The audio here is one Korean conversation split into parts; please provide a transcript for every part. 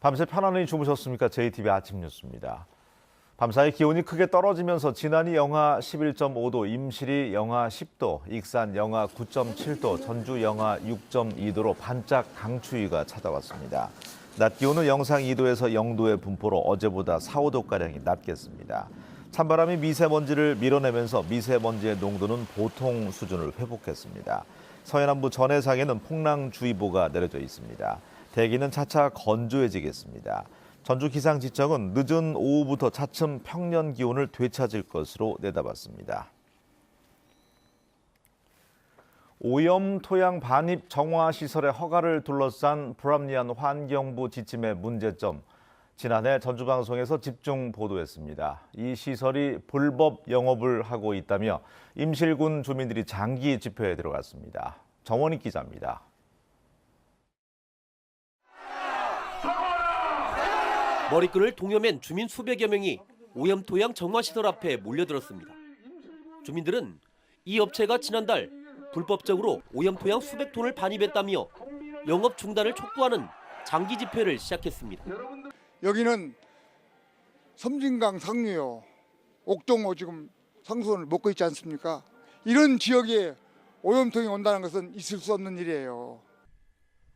밤새 편안히 주무셨습니까? JTBC 아침 뉴스입니다. 밤사이 기온이 크게 떨어지면서 진안이 영하 11.5도, 임실이 영하 10도, 익산 영하 9.7도, 전주 영하 6.2도로 반짝 강추위가 찾아왔습니다. 낮 기온은 영상 2도에서 0도의 분포로 어제보다 4, 5도가량이 낮겠습니다. 찬바람이 미세먼지를 밀어내면서 미세먼지의 농도는 보통 수준을 회복했습니다. 서해남부 전해상에는 풍랑주의보가 내려져 있습니다. 대기는 차차 건조해지겠습니다. 전주기상지청은 늦은 오후부터 차츰 평년 기온을 되찾을 것으로 내다봤습니다. 오염 토양 반입 정화 시설의 허가를 둘러싼 불합리한 환경부 지침의 문제점, 지난해 전주방송에서 집중 보도했습니다. 이 시설이 불법 영업을 하고 있다며 임실군 주민들이 장기 집회에 들어갔습니다. 정원익 기자입니다. 머리끈을 동여맨 주민 수백여 명이 오염토양 정화시설 앞에 몰려들었습니다. 주민들은 이 업체가 지난달 불법적으로 오염토양 수백 톤을 반입했다며 영업 중단을 촉구하는 장기 집회를 시작했습니다. 여기는 섬진강 상류요, 옥동호 지금 상수원을 먹고 있지 않습니까? 이런 지역에 오염통이 온다는 것은 있을 수 없는 일이에요.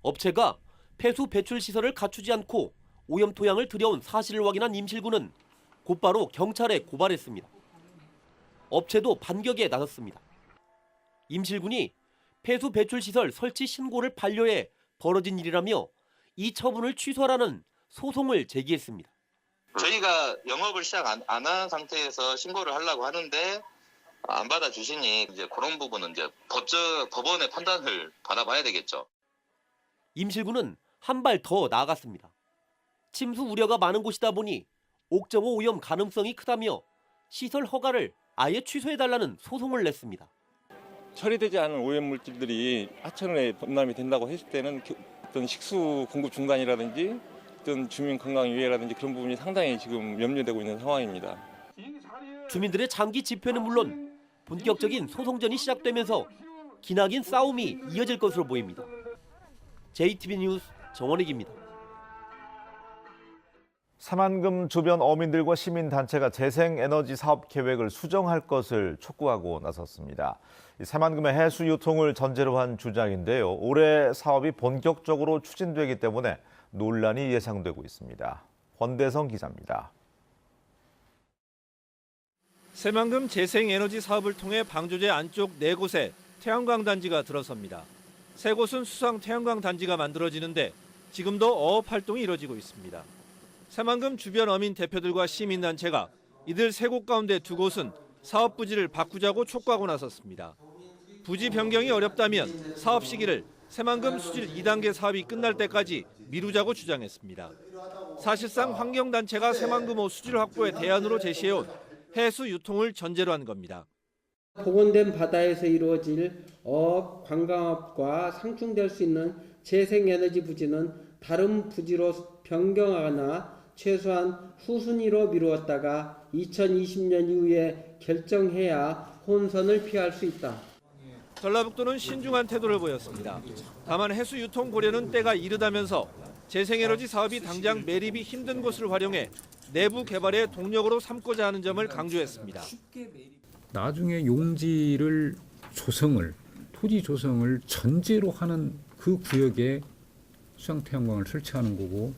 업체가 폐수 배출 시설을 갖추지 않고 오염 토양을 들여온 사실을 확인한 임실군은 곧바로 경찰에 고발했습니다. 업체도 반격에 나섰습니다. 임실군이 폐수 배출 시설 설치 신고를 반려해 벌어진 일이라며 이 처분을 취소하라는 소송을 제기했습니다. 저희가 영업을 시작 안 한 상태에서 신고를 하려고 하는데 안 받아주시니 이제 그런 부분은 이제 법원의 판단을 받아봐야 되겠죠. 임실군은 한 발 더 나아갔습니다. 침수 우려가 많은 곳이다 보니 옥정호 오염 가능성이 크다며 시설 허가를 아예 취소해달라는 소송을 냈습니다. 처리되지 않은 오염 물질들이 하천에 범람이 된다고 했을 때는 어떤 식수 공급 중단이라든지 어떤 주민 건강 위해라든지 그런 부분이 상당히 지금 염려되고 있는 상황입니다. 주민들의 장기 집회는 물론 본격적인 소송전이 시작되면서 기나긴 싸움이 이어질 것으로 보입니다. JTBC 뉴스 정원익입니다. 새만금 주변 어민들과 시민단체가 재생에너지 사업 계획을 수정할 것을 촉구하고 나섰습니다. 새만금의 해수 유통을 전제로 한 주장인데요. 올해 사업이 본격적으로 추진되기 때문에 논란이 예상되고 있습니다. 권대성 기자입니다. 새만금 재생에너지 사업을 통해 방조제 안쪽 4곳에 태양광 단지가 들어섭니다. 3곳은 수상 태양광 단지가 만들어지는데 지금도 어업 활동이 이뤄지고 있습니다. 새만금 주변 어민 대표들과 시민단체가 이들 3곳 가운데 2곳은 사업 부지를 바꾸자고 촉구하고 나섰습니다. 부지 변경이 어렵다면 사업 시기를 새만금 수질 2단계 사업이 끝날 때까지 미루자고 주장했습니다. 사실상 환경단체가 새만금호 수질 확보의 대안으로 제시해온 해수 유통을 전제로 한 겁니다. 복원된 바다에서 이루어질 어업, 관광업과 상충될 수 있는 재생에너지 부지는 다른 부지로 변경하거나 최소한 후순위로 미루었다가 2020년 이후에 결정해야 혼선을 피할 수 있다. 전라북도는 신중한 태도를 보였습니다. 다만 해수 유통 고려는 때가 이르다면서 재생에너지 사업이 당장 매립이 힘든 곳을 활용해 내부 개발의 동력으로 삼고자 하는 점을 강조했습니다. 나중에 용지를 토지 조성을 전제로 하는 그 구역에 수상태양광을 설치하는 거고,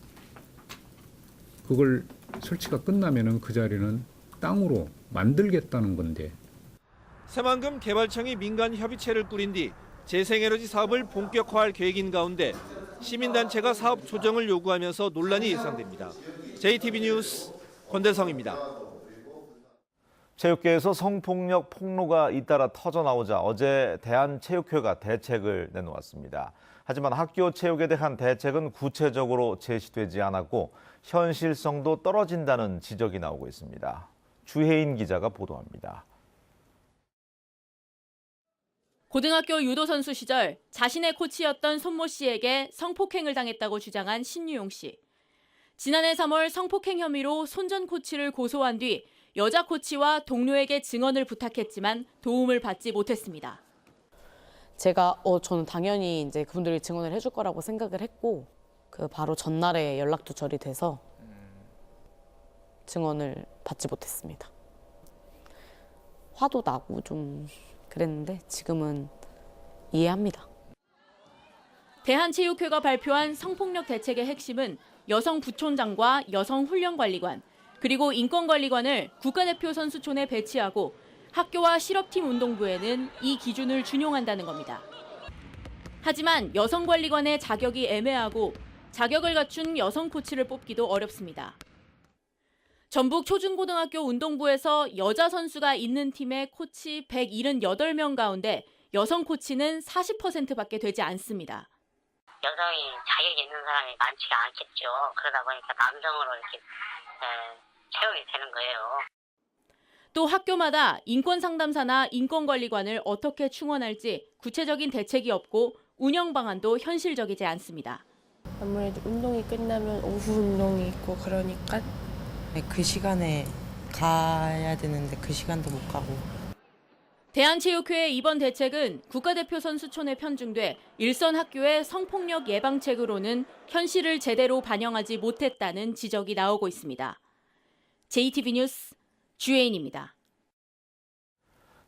그걸 설치가 끝나면은 그 자리는 땅으로 만들겠다는 건데. 새만금 개발청이 민간 협의체를 꾸린 뒤 재생에너지 사업을 본격화할 계획인 가운데 시민단체가 사업 조정을 요구하면서 논란이 예상됩니다. JTBC 뉴스 권대성입니다. 체육계에서 성폭력 폭로가 잇따라 터져나오자 어제 대한체육회가 대책을 내놓았습니다. 하지만 학교 체육에 대한 대책은 구체적으로 제시되지 않았고 현실성도 떨어진다는 지적이 나오고 있습니다. 주혜인 기자가 보도합니다. 고등학교 유도 선수 시절 자신의 코치였던 손모 씨에게 성폭행을 당했다고 주장한 신유용 씨. 지난해 3월 성폭행 혐의로 손 전 코치를 고소한 뒤 여자 코치와 동료에게 증언을 부탁했지만 도움을 받지 못했습니다. 제가 저는 당연히 이제 그분들이 증언을 해줄 거라고 생각을 했고, 그 바로 전날에 연락 두절이 돼서 증언을 받지 못했습니다. 화도 나고 좀 그랬는데 지금은 이해합니다. 대한체육회가 발표한 성폭력 대책의 핵심은 여성 부촌장과 여성 훈련관리관, 그리고 인권관리관을 국가대표 선수촌에 배치하고 학교와 실업팀 운동부에는 이 기준을 준용한다는 겁니다. 하지만 여성관리관의 자격이 애매하고 자격을 갖춘 여성 코치를 뽑기도 어렵습니다. 전북 초중고등학교 운동부에서 여자 선수가 있는 팀의 코치 178명 가운데 여성 코치는 40%밖에 되지 않습니다. 여성이 자격이 있는 사람이 많지가 않겠죠. 그러다 보니까 남성으로 이렇게 채용이 되는 거예요. 또 학교마다 인권상담사나 인권관리관을 어떻게 충원할지 구체적인 대책이 없고 운영 방안도 현실적이지 않습니다. 아무래도 운동이 끝나면 오후 운동이 있고 그러니까 그 시간에 가야 되는데 그 시간도 못 가고. 대한체육회의 이번 대책은 국가대표 선수촌에 편중돼 일선 학교의 성폭력 예방책으로는 현실을 제대로 반영하지 못했다는 지적이 나오고 있습니다. JTB 뉴스 주혜인입니다.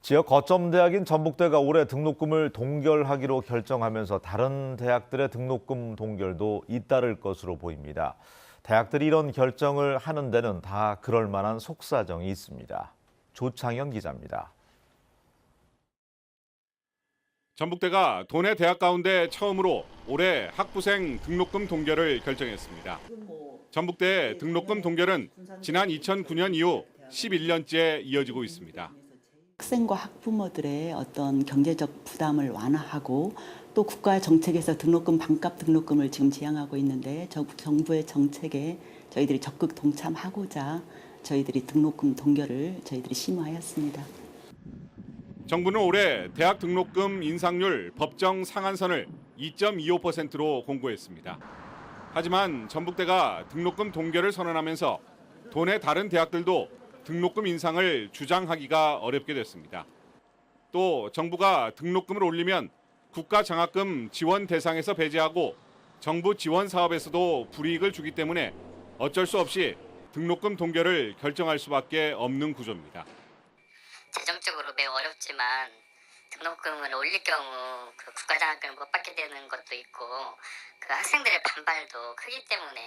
지역 거점 대학인 전북대가 올해 등록금을 동결하기로 결정하면서 다른 대학들의 등록금 동결도 잇따를 것으로 보입니다. 대학들이 이런 결정을 하는 데는 다 그럴 만한 속사정이 있습니다. 조창현 기자입니다. 전북대가 도내 대학 가운데 처음으로 올해 학부생 등록금 동결을 결정했습니다. 전북대 등록금 동결은 지난 2009년 이후 11년째 이어지고 있습니다. 학생과 학부모들의 어떤 경제적 부담을 완화하고 또 국가 정책에서 등록금 반값 등록금을 지금 지향하고 있는데 정부의 정책에 저희들이 적극 동참하고자 저희들이 등록금 동결을 저희들이 심의하였습니다. 정부는 올해 대학 등록금 인상률 법정 상한선을 2.25%로 공고했습니다. 하지만 전북대가 등록금 동결을 선언하면서 도내 다른 대학들도 등록금 인상을 주장하기가 어렵게 됐습니다. 또 정부가 등록금을 올리면 국가장학금 지원 대상에서 배제하고 정부 지원 사업에서도 불이익을 주기 때문에 어쩔 수 없이 등록금 동결을 결정할 수밖에 없는 구조입니다. 재정적으로 매우 어렵지만 등록금을 올릴 경우 그 국가장학금을 못 받게 되는 것도 있고 그 학생들의 반발도 크기 때문에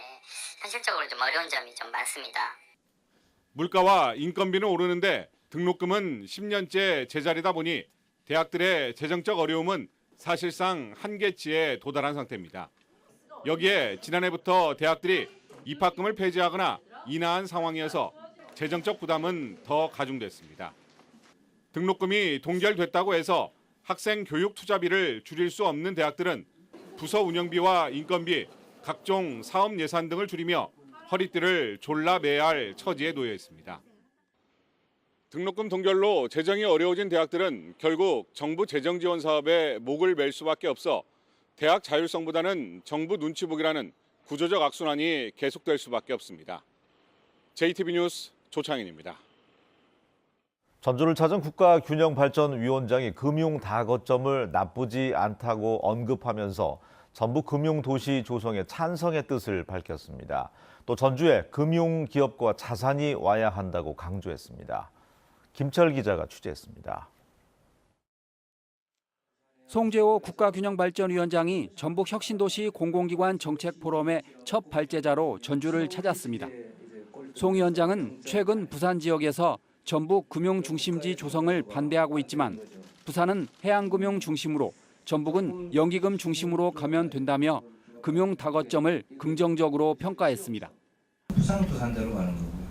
현실적으로 좀 어려운 점이 좀 많습니다. 물가와 인건비는 오르는데 등록금은 10년째 제자리다 보니 대학들의 재정적 어려움은 사실상 한계치에 도달한 상태입니다. 여기에 지난해부터 대학들이 입학금을 폐지하거나 인하한 상황이어서 재정적 부담은 더 가중됐습니다. 등록금이 동결됐다고 해서 학생 교육 투자비를 줄일 수 없는 대학들은 부서 운영비와 인건비, 각종 사업 예산 등을 줄이며 허리띠를 졸라매야 할 처지에 놓여 있습니다. 등록금 동결로 재정이 어려워진 대학들은 결국 정부 재정 지원 사업에 목을 맬 수밖에 없어 대학 자율성보다는 정부 눈치 보기라는 구조적 악순환이 계속될 수밖에 없습니다. JTB 뉴스 조창인입니다. 전주를 찾은 국가균형발전위원장이 금융다거점을 나쁘지 않다고 언급하면서 전북금융도시 조성에 찬성의 뜻을 밝혔습니다. 또 전주에 금융기업과 자산이 와야 한다고 강조했습니다. 김철 기자가 취재했습니다. 송재호 국가균형발전위원장이 전북혁신도시 공공기관 정책포럼의 첫 발제자로 전주를 찾았습니다. 송 위원장은 최근 부산 지역에서 전북 금융중심지 조성을 반대하고 있지만 부산은 해양금융 중심으로 전북은 연기금 중심으로 가면 된다며 금융다거점을 긍정적으로 평가했습니다. 부산은 부산대로 가는 거고요.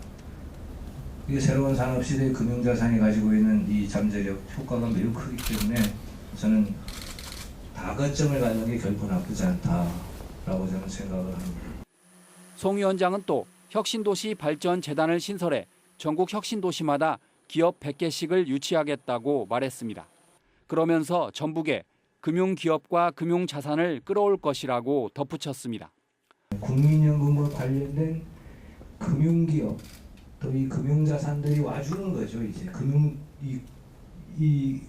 이게 새로운 산업시대의 금융자산이 가지고 있는 이 잠재력 효과가 매우 크기 때문에 저는 다거점을 갖는 게 결코 나쁘지 않다라고 저는 생각을 합니다. 송 위원장은 또 혁신도시 발전재단을 신설해 전국 혁신도시마다 기업 100개씩을 유치하겠다고 말했습니다. 그러면서 전북에 금융기업과 금융자산을 끌어올 것이라고 덧붙였습니다. 국민연금과 관련된 금융기업 또 이 금융자산들이 와주는 거죠. 이제 이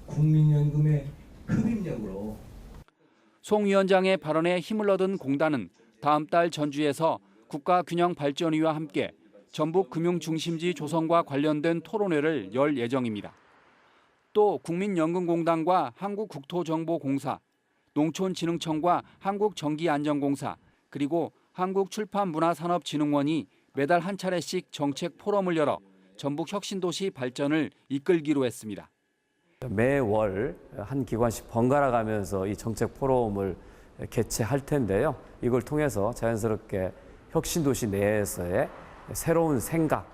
국민연금의 흡입력으로. 송 위원장의 발언에 힘을 얻은 공단은 다음 달 전주에서 국가균형발전위와 함께 전북금융중심지 조성과 관련된 토론회를 열 예정입니다. 또 국민연금공단과 한국국토정보공사, 농촌진흥청과 한국전기안전공사, 그리고 한국출판문화산업진흥원이 매달 한 차례씩 정책 포럼을 열어 전북 혁신도시 발전을 이끌기로 했습니다. 매월 한 기관씩 번갈아 가면서 이 정책 포럼을 개최할 텐데요. 이걸 통해서 자연스럽게 혁신도시 내에서의 새로운 생각,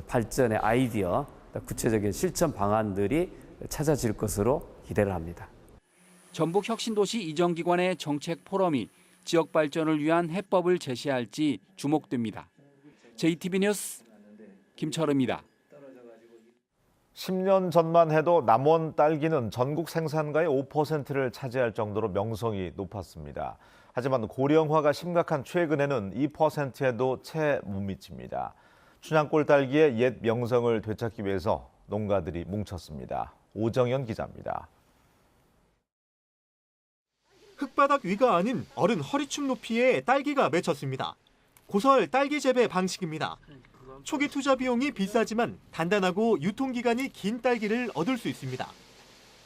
발전의 아이디어, 구체적인 실천 방안들이 찾아질 것으로 기대를 합니다. 전북 혁신도시 이전기관의 정책 포럼이 지역 발전을 위한 해법을 제시할지 주목됩니다. JTB 뉴스 김철우입니다. 10년 전만 해도 남원 딸기는 전국 생산가의 5%를 차지할 정도로 명성이 높았습니다. 하지만 고령화가 심각한 최근에는 2%에도 채 못 미칩니다. 춘향골 딸기의 옛 명성을 되찾기 위해서 농가들이 뭉쳤습니다. 오정현 기자입니다. 흙바닥 위가 아닌 어른 허리춤 높이의 딸기가 맺혔습니다. 고설 딸기 재배 방식입니다. 초기 투자 비용이 비싸지만 단단하고 유통기간이 긴 딸기를 얻을 수 있습니다.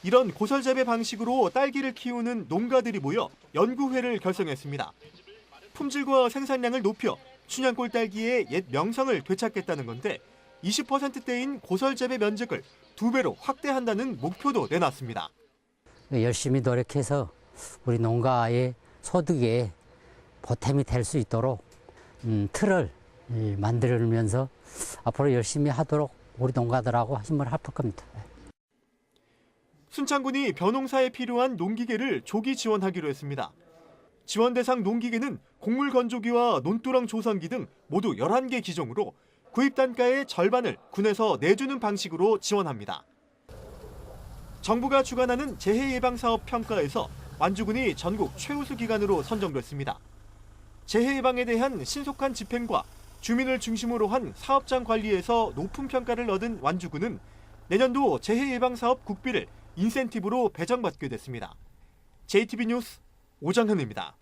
이런 고설 재배 방식으로 딸기를 키우는 농가들이 모여 연구회를 결성했습니다. 품질과 생산량을 높여 춘향골 딸기의 옛 명성을 되찾겠다는 건데 20%대인 고설 재배 면적을 2배로 확대한다는 목표도 내놨습니다. 열심히 노력해서 우리 농가의 소득에 보탬이 될 수 있도록 틀을 만들면서 앞으로 열심히 하도록 우리 농가들하고 힘을 합할 겁니다. 순창군이 벼농사에 필요한 농기계를 조기 지원하기로 했습니다. 지원 대상 농기계는 곡물 건조기와 논두렁 조성기 등 모두 11개 기종으로 구입 단가의 절반을 군에서 내주는 방식으로 지원합니다. 정부가 주관하는 재해 예방 사업 평가에서 완주군이 전국 최우수 기관으로 선정됐습니다. 재해 예방에 대한 신속한 집행과 주민을 중심으로 한 사업장 관리에서 높은 평가를 얻은 완주군은 내년도 재해 예방 사업 국비를 인센티브로 배정받게 됐습니다. JTB 뉴스 오정현입니다.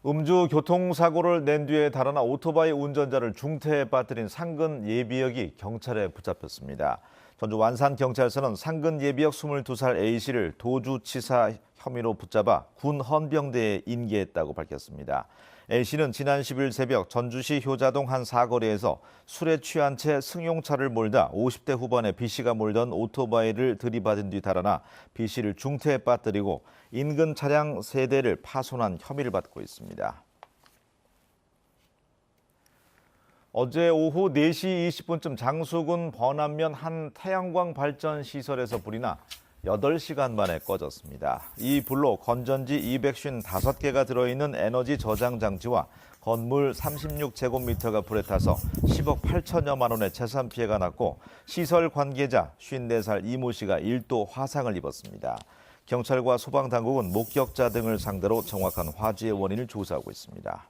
음주 교통사고를 낸 뒤에 달아나 오토바이 운전자를 중태에 빠뜨린 상근 예비역이 경찰에 붙잡혔습니다. 전주 완산경찰서는 상근 예비역 22살 A씨를 도주치사 혐의로 붙잡아 군 헌병대에 인계했다고 밝혔습니다. A씨는 지난 10일 새벽 전주시 효자동 한 사거리에서 술에 취한 채 승용차를 몰다 50대 후반의 B씨가 몰던 오토바이를 들이받은 뒤 달아나 B씨를 중태에 빠뜨리고 인근 차량 3대를 파손한 혐의를 받고 있습니다. 어제 오후 4시 20분쯤 장수군 번안면 한 태양광 발전 시설에서 불이 나 8시간 만에 꺼졌습니다. 이 불로 건전지 255개가 들어있는 에너지 저장 장치와 건물 36제곱미터가 불에 타서 10억 8천여만 원의 재산 피해가 났고 시설 관계자 54살 이모 씨가 1도 화상을 입었습니다. 경찰과 소방당국은 목격자 등을 상대로 정확한 화재의 원인을 조사하고 있습니다.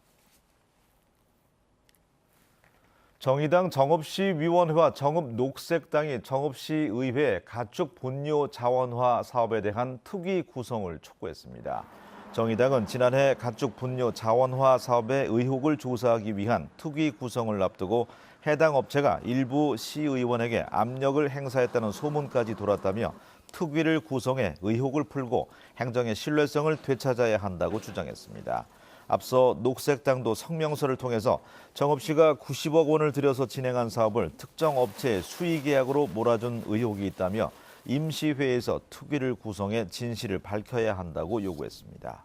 정의당 정읍시위원회와 정읍녹색당이 정읍시의회 가축 분뇨 자원화 사업에 대한 특위 구성을 촉구했습니다. 정의당은 지난해 가축 분뇨 자원화 사업의 의혹을 조사하기 위한 특위 구성을 앞두고 해당 업체가 일부 시의원에게 압력을 행사했다는 소문까지 돌았다며 특위를 구성해 의혹을 풀고 행정의 신뢰성을 되찾아야 한다고 주장했습니다. 앞서 녹색당도 성명서를 통해서 정읍시가 90억 원을 들여서 진행한 사업을 특정 업체의 수의계약으로 몰아준 의혹이 있다며 임시회에서 특위를 구성해 진실을 밝혀야 한다고 요구했습니다.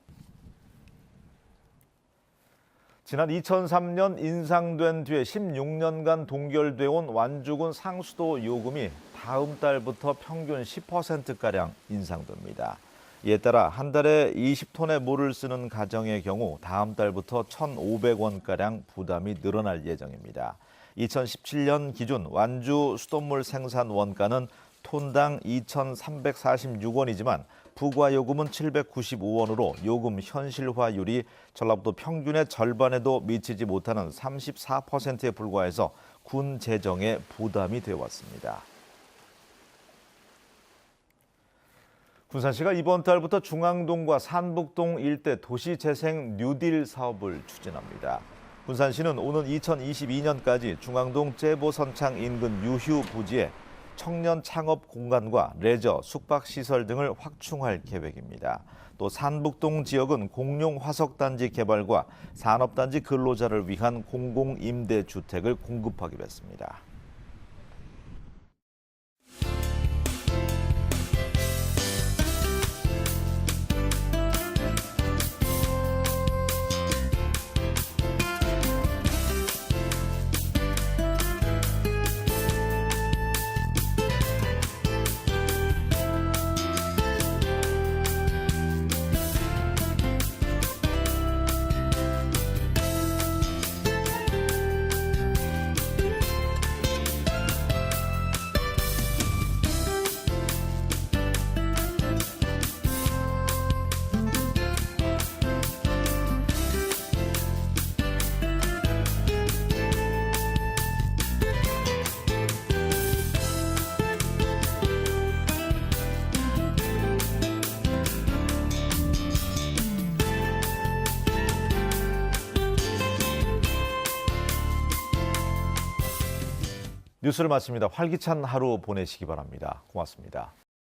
지난 2003년 인상된 뒤에 16년간 동결돼 온 완주군 상수도 요금이 다음 달부터 평균 10%가량 인상됩니다. 이에 따라 한 달에 20톤의 물을 쓰는 가정의 경우 다음 달부터 1,500원가량 부담이 늘어날 예정입니다. 2017년 기준 완주 수돗물 생산 원가는 톤당 2,346원이지만 부과요금은 795원으로 요금 현실화율이 전라북도 평균의 절반에도 미치지 못하는 34%에 불과해서 군 재정에 부담이 되어 왔습니다. 군산시가 이번 달부터 중앙동과 산북동 일대 도시재생 뉴딜 사업을 추진합니다. 군산시는 오는 2022년까지 중앙동 째보선창 인근 유휴 부지에 청년 창업 공간과 레저, 숙박시설 등을 확충할 계획입니다. 또 산북동 지역은 공용 화석단지 개발과 산업단지 근로자를 위한 공공임대주택을 공급하기로 했습니다. 뉴스를 마칩니다. 활기찬 하루 보내시기 바랍니다. 고맙습니다.